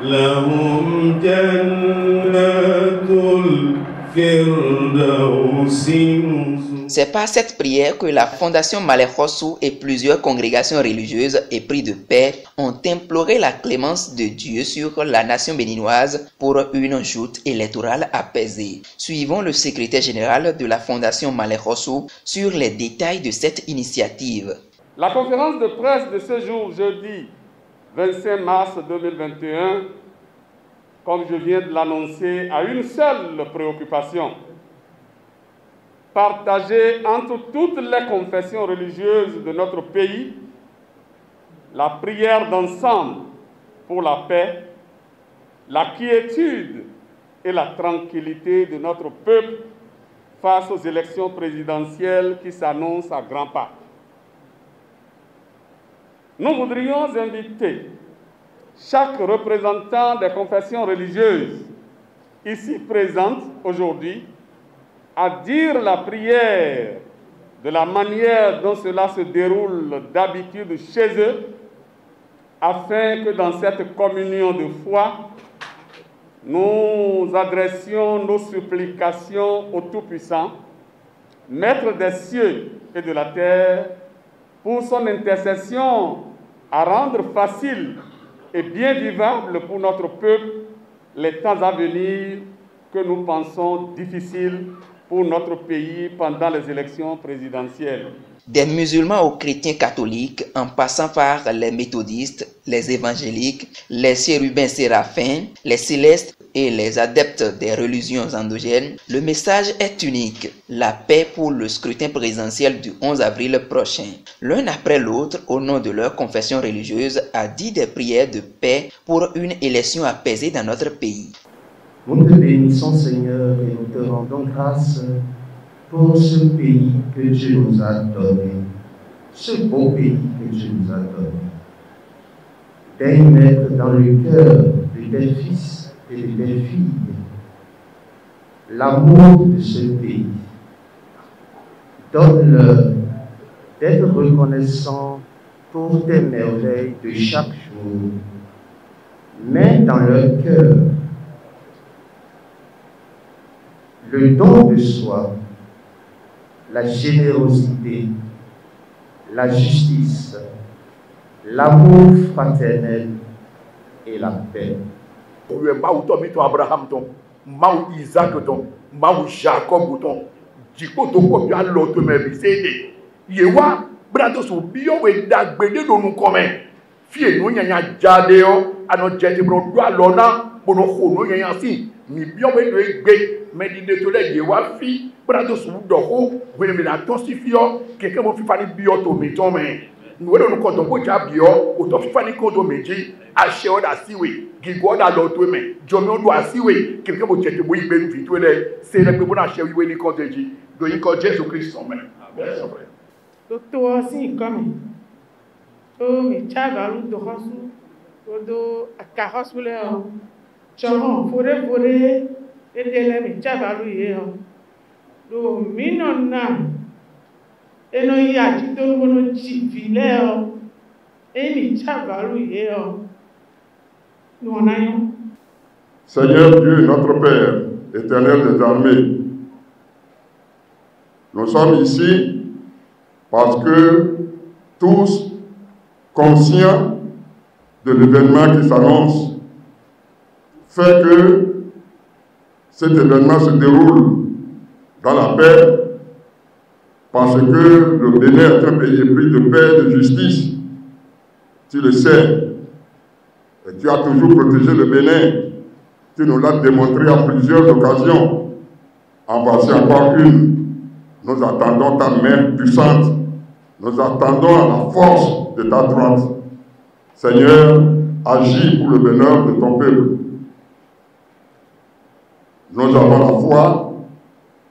لهم جنات الفردوس. C'est par cette prière que la Fondation Malek Hossou et plusieurs congrégations religieuses et prix de paix ont imploré la clémence de Dieu sur la nation béninoise pour une joute électorale apaisée. Suivons le secrétaire général de la Fondation Malek Hossou sur les détails de cette initiative. La conférence de presse de ce jour, jeudi 25 mars 2021, comme je viens de l'annoncer, a une seule préoccupation: partager entre toutes les confessions religieuses de notre pays la prière d'ensemble pour la paix, la quiétude et la tranquillité de notre peuple face aux élections présidentielles qui s'annoncent à grands pas. Nous voudrions inviter chaque représentant des confessions religieuses ici présentes aujourd'hui à dire la prière de la manière dont cela se déroule d'habitude chez eux, afin que dans cette communion de foi, nous adressions nos supplications au Tout-Puissant, Maître des cieux et de la terre, pour son intercession à rendre facile et bien vivable pour notre peuple les temps à venir que nous pensons difficiles pour notre pays pendant les élections présidentielles. Des musulmans aux chrétiens catholiques, en passant par les méthodistes, les évangéliques, les chérubins séraphins, les célestes et les adeptes des religions endogènes, le message est unique: la paix pour le scrutin présidentiel du 11 avril prochain. L'un après l'autre, au nom de leur confession religieuse, a dit des prières de paix pour une élection apaisée dans notre pays. Nous te bénissons, Seigneur, et nous te rendons grâce pour ce pays que Dieu nous a donné, ce beau pays que Dieu nous a donné. Daigne mettre dans le cœur de tes fils et de tes filles l'amour de ce pays. Donne-leur d'être reconnaissants pour tes merveilles de chaque jour. Mets dans leur cœur le don de soi, la générosité, la justice, l'amour fraternel et la paix. Abraham ton, Maou Isaac ton, Maou Jacob ton, Djiko toko bien l'autre mais c'est Yewa brado so bio we dagbede do nu come. Fie no nyanya jadeo ano jeti bro do alona bono ho no nyanya si mi bio we do egbe medide to le Yewa fi brado so do ho we me la tonsifio keke mo fi fani bio to mi ton me. Nous nous comptons pour Jabio, au top Fanny Kodo Meji, à Sheoda Siwe, Gigoda Lotueme, Jomio doit Siwe, quelqu'un vous checker, oui, ben, c'est le plus bon à Shewi, ni Kodeji, de Yiko Jésus-Christ, son même. Docteur, si, comme, oh, mais Chavalou, de Rossou, Odo, à Carros, Charon, Forêt, et de Chavalou, do Minona. Et nous y a dit tout le monde et nous en ayons. Seigneur Dieu, notre Père, éternel des armées, nous sommes ici parce que tous conscients de l'événement qui s'annonce, fait que cet événement se déroule dans la paix. Parce que le Bénin est un pays épris de paix et de justice. Tu le sais. Et tu as toujours protégé le Bénin. Tu nous l'as démontré à plusieurs occasions. En voici encore une. Nous attendons ta main puissante. Nous attendons à la force de ta droite. Seigneur, agis pour le bonheur de ton peuple. Nous avons la foi.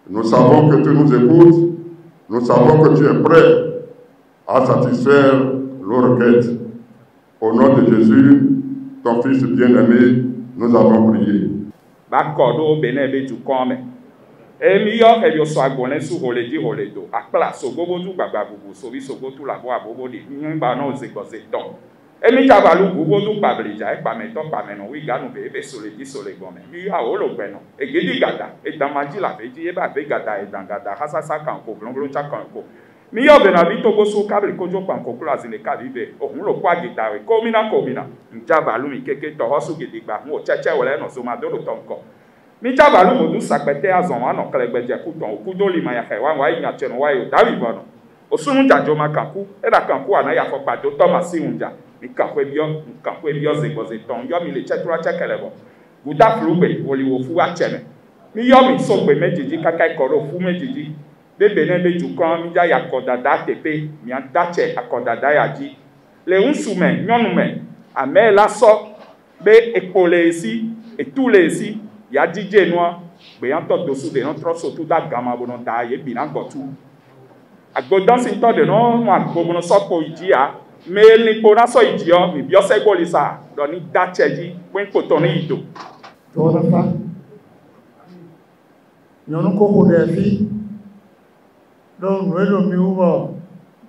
Nous savons que tu nous écoutes. Nous savons que tu es prêt à satisfaire nos requêtes. Au nom de Jésus, ton Fils bien-aimé, nous avons prié. Et mi tabalu gubo du pabrija e pameto pameno wi ganu be sole di sole gome. Mi ha olo gbeno. E gidi gada e damaji la veji e ba be gada e dangada hasasa kan ko blonglo cha kan ko. Mi yo be na bi to go so kabri kojo pan ko kula zile ka vive ohun lo kwa gita we komina njabalu mi keke to hosu gidi gba mo cheche wole no so ma do tonko. Mi tabalu mo du sakpete azon wa no klegbeje ku ton ku do lima ya he wa nya cheno wa yo dawi bono. Osunu jajo makanku e da kanku ana ya fo pado to masi unja. Mi kakwe bio zegboze ton yo mi le chetura chekelebo guda flugbe woli wo fu acheme mi yo mi sogbe mejiji kaka ikoro fu mejiji bebe ne beju kan mi ja yakodada tepe mi adache akodada yaji le unsume nyonume ame la so be epole esi etule esi ya dije noa be yan to dosu de non troso tu da gama bono da ye bi na gotu agbodan sin to de no ma gbono sopo ijia mais ni pona so idio mi bio se golisa do ni dacheji wen ko to ni ido to na fa nyonu ko ko de fi do nwelo mi ubo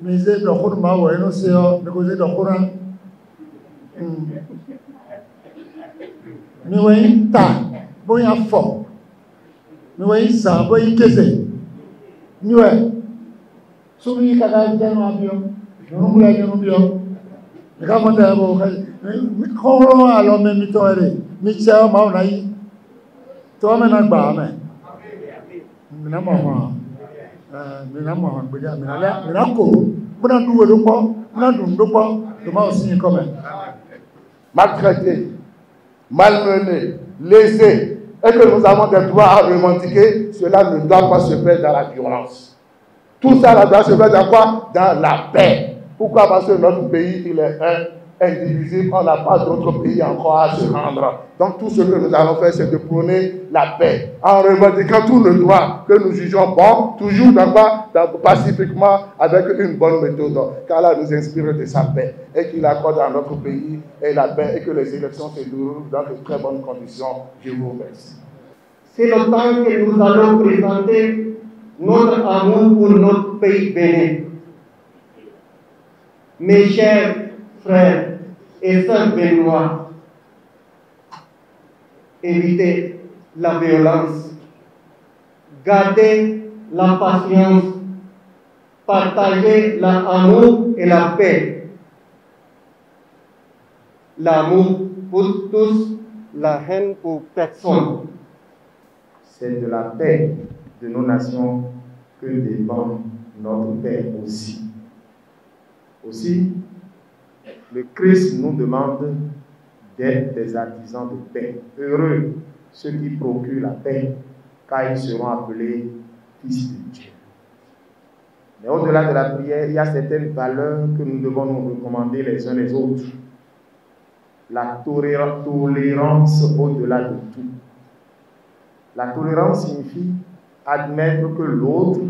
mi ze do ko ma wo eno se o de ko ze do ko ran mi wen ta boya fo mi wen sa boy kese niwe so mi ka ga jeno abio non la non bio le gamo da bo ko alo me mi tore mi che ma una yi to me na gba me mi na mo gbe ja mi na ko mo na duwe do po mo na dun do po to ma o sin ko me maltraité, malmené, lésé, et que nous avons des droits à revendiquer, cela ne doit pas se faire dans la violence. Tout ça doit se faire dans quoi? Dans la paix. Pourquoi? Parce que notre pays, il est indivisible, on n'a pas d'autre pays encore à se rendre. Donc tout ce que nous allons faire, c'est de prôner la paix, en revendiquant tout le droit que nous jugeons bon, toujours pacifiquement, avec une bonne méthode, car là nous inspire de sa paix, et qu'il accorde à notre pays et la paix, et que les élections se déroulent dans de très bonnes conditions. Je vous remercie. C'est le temps que nous allons présenter notre amour pour notre pays bénin. Mes chers frères et sœurs béninois, évitez la violence, gardez la patience, partagez l'amour et la paix. L'amour pour tous, la haine pour personne. C'est de la paix de nos nations que dépend notre paix aussi. Aussi, le Christ nous demande d'être des artisans de paix. Heureux ceux qui procurent la paix, car ils seront appelés fils de Dieu. Mais au-delà de la prière, il y a certaines valeurs que nous devons nous recommander les uns les autres. La tolérance au-delà de tout. La tolérance signifie admettre que l'autre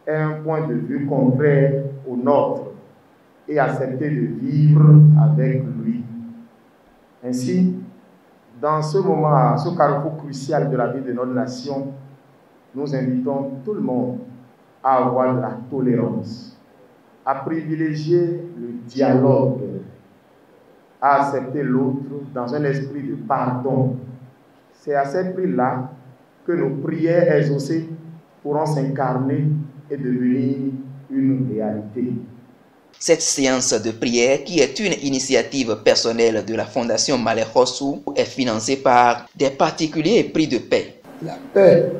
ait un point de vue contraire au nôtre et accepter de vivre avec lui. Ainsi, dans ce moment, ce carrefour crucial de la vie de notre nation, nous invitons tout le monde à avoir de la tolérance, à privilégier le dialogue, à accepter l'autre dans un esprit de pardon. C'est à cet esprit-là que nos prières exaucées pourront s'incarner et devenir une réalité. Cette séance de prière, qui est une initiative personnelle de la Fondation Malerosu, est financée par des particuliers et prix de paix. La paix,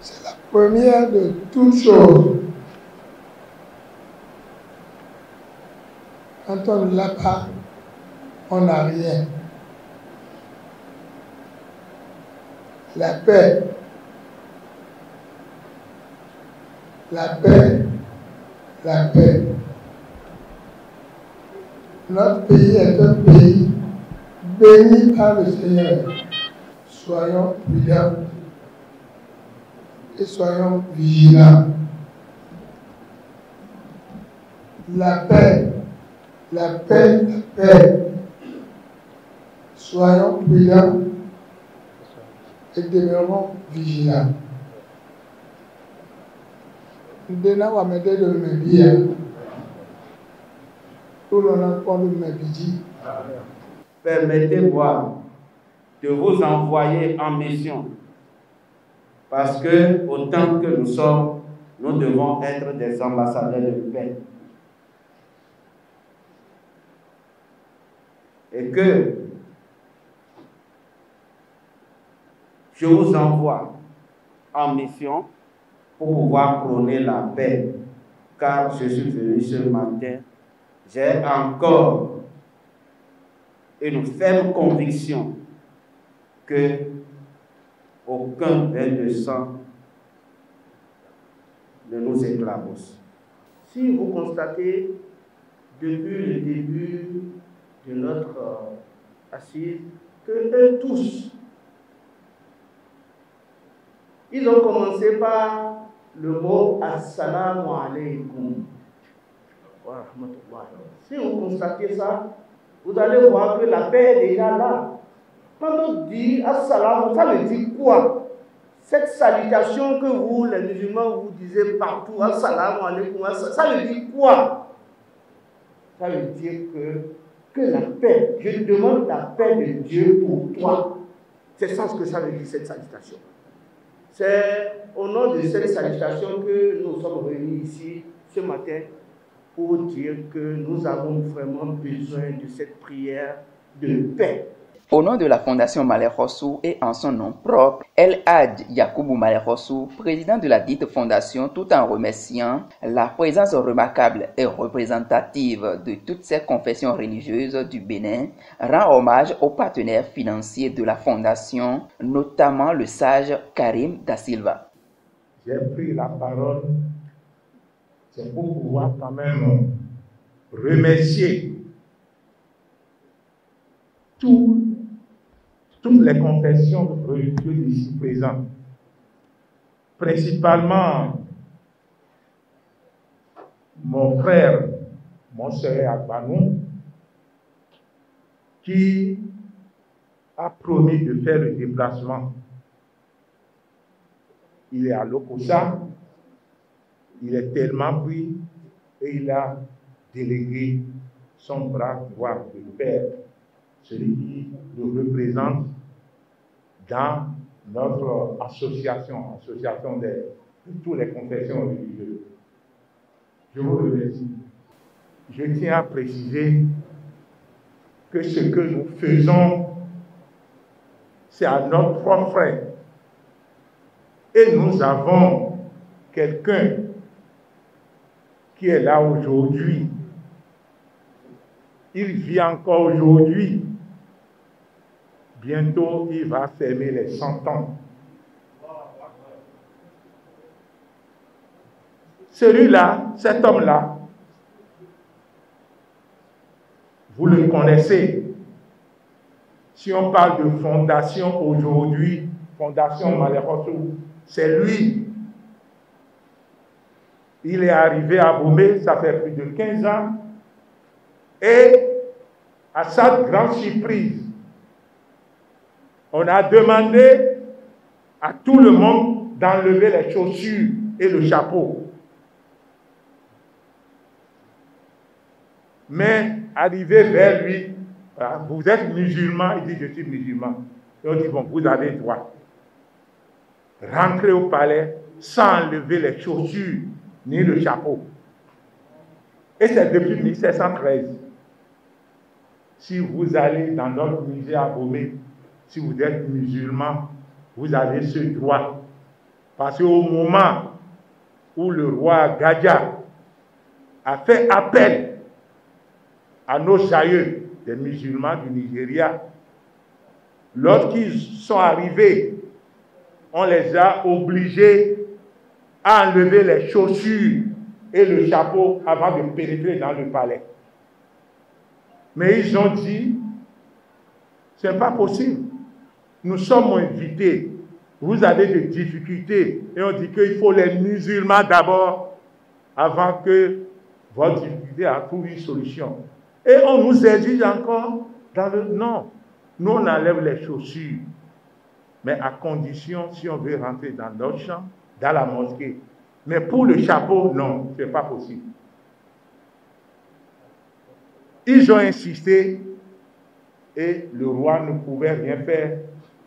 c'est la première de toutes choses. Quand on ne l'a pas, on n'a rien. La paix. La paix, la paix. Notre pays est un pays béni par le Seigneur. Soyons prudents et soyons vigilants. La paix, la paix, la paix. Soyons prudents et demeurons vigilants. Dena wa mede de me bia Permettez-moi de vous envoyer en mission, parce que autant que nous sommes, nous devons être des ambassadeurs de paix. Et que je vous envoie en mission pour pouvoir prôner la paix, car je suis venu ce matin, j'ai encore une ferme conviction que aucun bain de sang ne nous éclabousse. Si vous constatez, depuis le début de notre assise, que eux tous, ils ont commencé par le mot Assalamu alaikum. Si vous constatez ça, vous allez voir que la paix est déjà là. Quand on dit Assalamu, ça veut dire quoi? Cette salutation que vous, les musulmans, vous disiez partout, Assalamu alaikum, ça veut dire quoi? Ça veut dire que la paix, je demande la paix de Dieu pour toi. C'est ça ce que ça veut dire, cette salutation. C'est au nom de cette salutation que nous sommes réunis ici ce matin pour dire que nous avons vraiment besoin de cette prière de paix. Au nom de la Fondation Malek Rossou et en son nom propre, El Hadj Yacoubou Malek Rossou, président de la dite fondation, tout en remerciant la présence remarquable et représentative de toutes ces confessions religieuses du Bénin, rend hommage aux partenaires financiers de la fondation, notamment le sage Karim Da Silva. J'ai pris la parole, c'est pour pouvoir quand même remercier toutes les confessions religieuses ici présentes, principalement mon frère, mon sœur Agbanou, qui a promis de faire le déplacement. Il est à Lokossa, il est tellement pris et il a délégué son bras droit de père, celui qui nous représente dans notre association de toutes les confessions religieuses. Je vous remercie. Je tiens à préciser que ce que nous faisons, c'est à notre propre frère. Et nous avons quelqu'un qui est là aujourd'hui. Il vit encore aujourd'hui. Bientôt, il va fermer les 100 ans. Celui-là, cet homme-là, vous le connaissez. Si on parle de fondation aujourd'hui, Fondation Malek Rossou, c'est lui. Il est arrivé à Bomé, ça fait plus de 15 ans. Et à sa grande surprise, on a demandé à tout le monde d'enlever les chaussures et le chapeau. Mais arrivé vers lui, vous êtes musulman, il dit je suis musulman. Et on dit bon, vous avez droit. Rentrer au palais sans enlever les chaussures ni le chapeau. Et c'est depuis 1713. Si vous allez dans notre musée à Bomé, si vous êtes musulman, vous avez ce droit. Parce qu'au moment où le roi Gadja a fait appel à nos aïeux, des musulmans du Nigeria, lorsqu'ils sont arrivés, on les a obligés à enlever les chaussures et le chapeau avant de pénétrer dans le palais. Mais ils ont dit, ce n'est pas possible. Nous sommes invités. Vous avez des difficultés. Et on dit qu'il faut les musulmans d'abord avant que votre difficulté a trouvé une solution. Et on nous exige encore dans le non. Nous, on enlève les chaussures. Mais à condition, si on veut rentrer dans notre chambre, dans la mosquée. Mais pour le chapeau, non, ce n'est pas possible. Ils ont insisté et le roi ne pouvait rien faire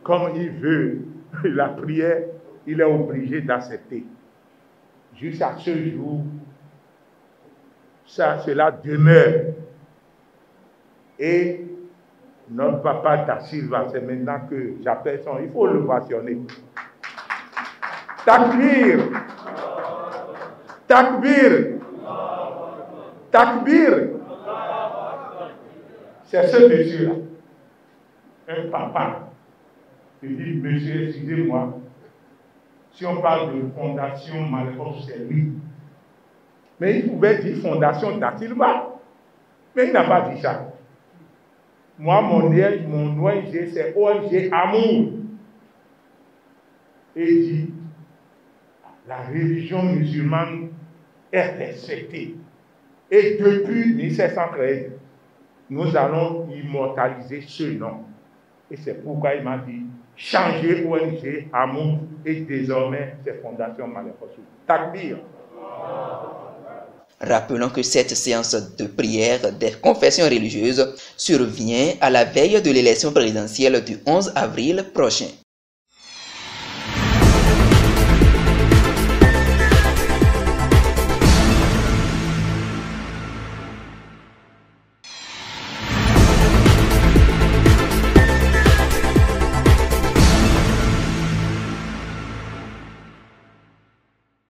comme il veut. La prière, il est obligé d'accepter. Jusqu'à ce jour, cela demeure. Et notre papa Da Silva, c'est maintenant que j'appelle son, il faut le vationner. Takbir! Takbir! Takbir! C'est ce monsieur-là, un papa, qui dit, monsieur, excusez-moi, si on parle de fondation Malekos, c'est lui. Mais il pouvait dire fondation Da Silva. Mais il n'a pas dit ça. Moi, mon ONG, c'est ONG Amour. Et il dit, la religion musulmane est respectée. Et depuis 1713, nous allons immortaliser ce nom. Et c'est pourquoi il m'a dit, changer ONG Amour et désormais c'est Fondation Malekos. Takbir. Rappelons que cette séance de prière des confessions religieuses survient à la veille de l'élection présidentielle du 11 avril prochain.